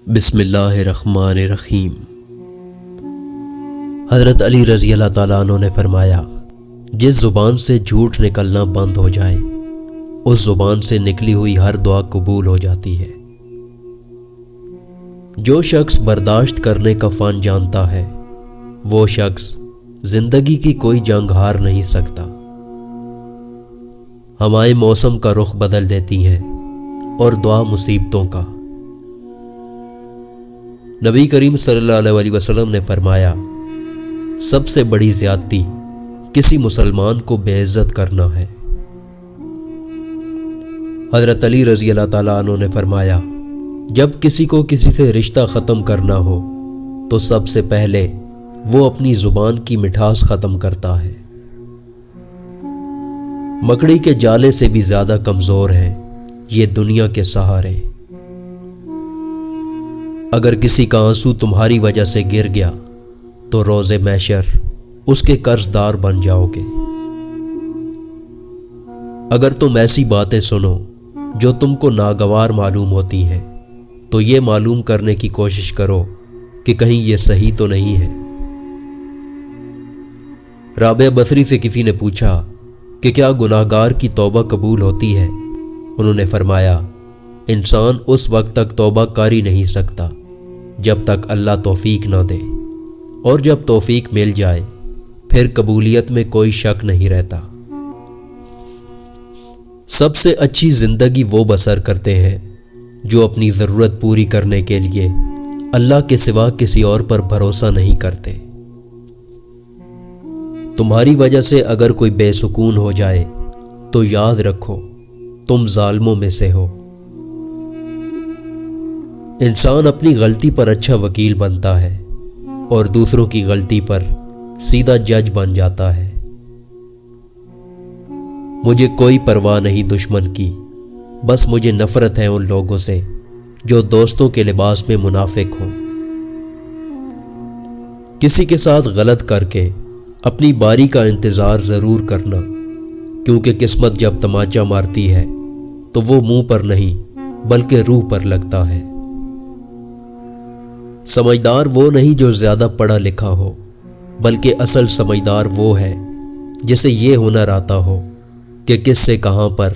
بسم اللہ الرحمن الرحیم۔ حضرت علی رضی اللہ تعالیٰ عنہ نے فرمایا، جس زبان سے جھوٹ نکلنا بند ہو جائے اس زبان سے نکلی ہوئی ہر دعا قبول ہو جاتی ہے۔ جو شخص برداشت کرنے کا فن جانتا ہے وہ شخص زندگی کی کوئی جنگ ہار نہیں سکتا۔ ہوائیں موسم کا رخ بدل دیتی ہیں اور دعا مصیبتوں کا۔ نبی کریم صلی اللہ علیہ وسلم نے فرمایا، سب سے بڑی زیادتی کسی مسلمان کو بے عزت کرنا ہے۔ حضرت علی رضی اللہ تعالیٰ عنہ نے فرمایا، جب کسی کو کسی سے رشتہ ختم کرنا ہو تو سب سے پہلے وہ اپنی زبان کی مٹھاس ختم کرتا ہے۔ مکڑی کے جالے سے بھی زیادہ کمزور ہیں یہ دنیا کے سہارے۔ اگر کسی کا آنسو تمہاری وجہ سے گر گیا تو روز محشر اس کے قرض دار بن جاؤ گے۔ اگر تم ایسی باتیں سنو جو تم کو ناگوار معلوم ہوتی ہیں تو یہ معلوم کرنے کی کوشش کرو کہ کہیں یہ صحیح تو نہیں ہے۔ رابعہ بصری سے کسی نے پوچھا کہ کیا گناہگار کی توبہ قبول ہوتی ہے؟ انہوں نے فرمایا، انسان اس وقت تک توبہ کر ہی نہیں سکتا جب تک اللہ توفیق نہ دے، اور جب توفیق مل جائے پھر قبولیت میں کوئی شک نہیں رہتا۔ سب سے اچھی زندگی وہ بسر کرتے ہیں جو اپنی ضرورت پوری کرنے کے لیے اللہ کے سوا کسی اور پر بھروسہ نہیں کرتے۔ تمہاری وجہ سے اگر کوئی بے سکون ہو جائے تو یاد رکھو تم ظالموں میں سے ہو۔ انسان اپنی غلطی پر اچھا وکیل بنتا ہے اور دوسروں کی غلطی پر سیدھا جج بن جاتا ہے۔ مجھے کوئی پرواہ نہیں دشمن کی، بس مجھے نفرت ہے ان لوگوں سے جو دوستوں کے لباس میں منافق ہوں۔ کسی کے ساتھ غلط کر کے اپنی باری کا انتظار ضرور کرنا، کیونکہ قسمت جب تماچا مارتی ہے تو وہ منہ پر نہیں بلکہ روح پر لگتا ہے۔ سمجھدار وہ نہیں جو زیادہ پڑھا لکھا ہو، بلکہ اصل سمجھدار وہ ہے جسے یہ ہنر آتا ہو کہ کس سے کہاں پر،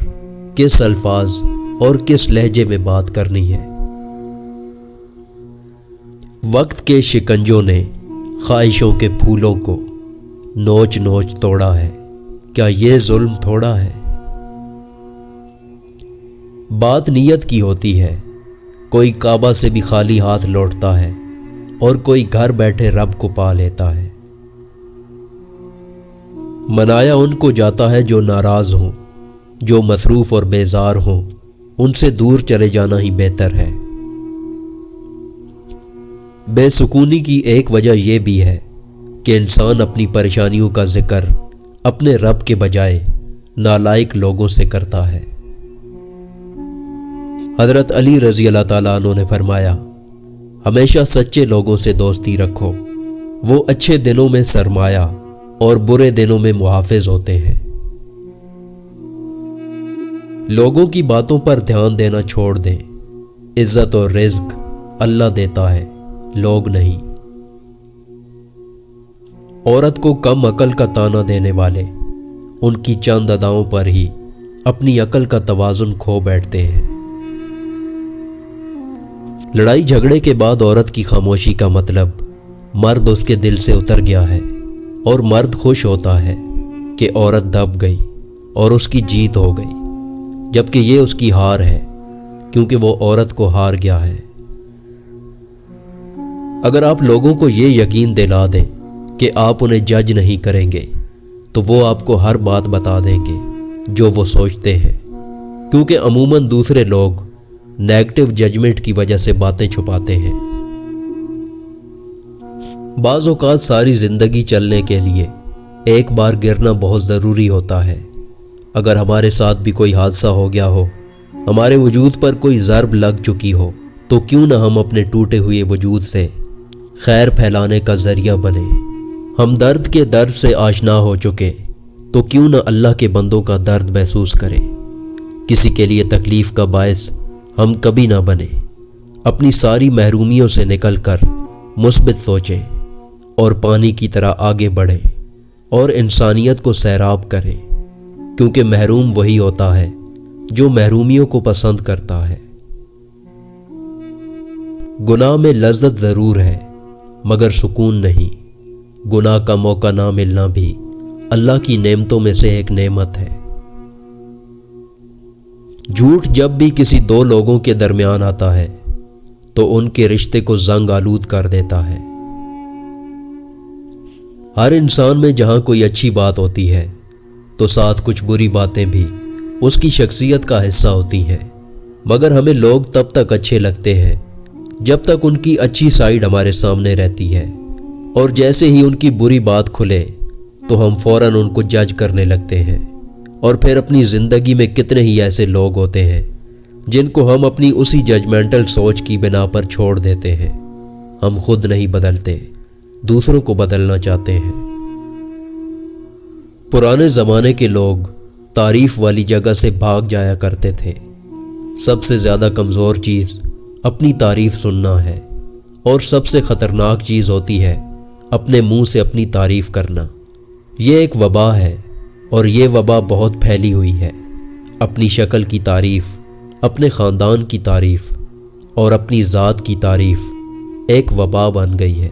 کس الفاظ اور کس لہجے میں بات کرنی ہے۔ وقت کے شکنجوں نے خواہشوں کے پھولوں کو نوچ نوچ توڑا ہے، کیا یہ ظلم تھوڑا ہے؟ بات نیت کی ہوتی ہے، کوئی کعبہ سے بھی خالی ہاتھ لوٹتا ہے اور کوئی گھر بیٹھے رب کو پا لیتا ہے۔ منایا ان کو جاتا ہے جو ناراض ہوں، جو مصروف اور بیزار ہوں ان سے دور چلے جانا ہی بہتر ہے۔ بے سکونی کی ایک وجہ یہ بھی ہے کہ انسان اپنی پریشانیوں کا ذکر اپنے رب کے بجائے نالائق لوگوں سے کرتا ہے۔ حضرت علی رضی اللہ تعالیٰ عنہ نے فرمایا، ہمیشہ سچے لوگوں سے دوستی رکھو، وہ اچھے دنوں میں سرمایہ اور برے دنوں میں محافظ ہوتے ہیں۔ لوگوں کی باتوں پر دھیان دینا چھوڑ دیں، عزت اور رزق اللہ دیتا ہے، لوگ نہیں۔ عورت کو کم عقل کا طعنہ دینے والے ان کی چند اداؤں پر ہی اپنی عقل کا توازن کھو بیٹھتے ہیں۔ لڑائی جھگڑے کے بعد عورت کی خاموشی کا مطلب مرد اس کے دل سے اتر گیا ہے، اور مرد خوش ہوتا ہے کہ عورت دب گئی اور اس کی جیت ہو گئی، جبکہ یہ اس کی ہار ہے کیونکہ وہ عورت کو ہار گیا ہے۔ اگر آپ لوگوں کو یہ یقین دلا دیں کہ آپ انہیں جج نہیں کریں گے تو وہ آپ کو ہر بات بتا دیں گے جو وہ سوچتے ہیں، کیونکہ عموماً دوسرے لوگ نیگیٹو ججمنٹ کی وجہ سے باتیں چھپاتے ہیں۔ بعض اوقات ساری زندگی چلنے کے لیے ایک بار گرنا بہت ضروری ہوتا ہے۔ اگر ہمارے ساتھ بھی کوئی حادثہ ہو گیا ہو، ہمارے وجود پر کوئی ضرب لگ چکی ہو، تو کیوں نہ ہم اپنے ٹوٹے ہوئے وجود سے خیر پھیلانے کا ذریعہ بنے۔ ہم درد کے درد سے آشنا ہو چکے تو کیوں نہ اللہ کے بندوں کا درد محسوس کریں۔ کسی کے لیے تکلیف کا باعث ہم کبھی نہ بنے۔ اپنی ساری محرومیوں سے نکل کر مثبت سوچیں اور پانی کی طرح آگے بڑھیں اور انسانیت کو سیراب کریں، کیونکہ محروم وہی ہوتا ہے جو محرومیوں کو پسند کرتا ہے۔ گناہ میں لذت ضرور ہے مگر سکون نہیں۔ گناہ کا موقع نہ ملنا بھی اللہ کی نعمتوں میں سے ایک نعمت ہے۔ جھوٹ جب بھی کسی دو لوگوں کے درمیان آتا ہے تو ان کے رشتے کو زنگ آلود کر دیتا ہے۔ ہر انسان میں جہاں کوئی اچھی بات ہوتی ہے تو ساتھ کچھ بری باتیں بھی اس کی شخصیت کا حصہ ہوتی ہیں، مگر ہمیں لوگ تب تک اچھے لگتے ہیں جب تک ان کی اچھی سائیڈ ہمارے سامنے رہتی ہے، اور جیسے ہی ان کی بری بات کھلے تو ہم فوراً ان کو جج کرنے لگتے ہیں۔ اور پھر اپنی زندگی میں کتنے ہی ایسے لوگ ہوتے ہیں جن کو ہم اپنی اسی ججمنٹل سوچ کی بنا پر چھوڑ دیتے ہیں۔ ہم خود نہیں بدلتے، دوسروں کو بدلنا چاہتے ہیں۔ پرانے زمانے کے لوگ تعریف والی جگہ سے بھاگ جایا کرتے تھے۔ سب سے زیادہ کمزور چیز اپنی تعریف سننا ہے، اور سب سے خطرناک چیز ہوتی ہے اپنے منہ سے اپنی تعریف کرنا۔ یہ ایک وبا ہے، اور یہ وبا بہت پھیلی ہوئی ہے۔ اپنی شکل کی تعریف، اپنے خاندان کی تعریف اور اپنی ذات کی تعریف ایک وبا بن گئی ہے۔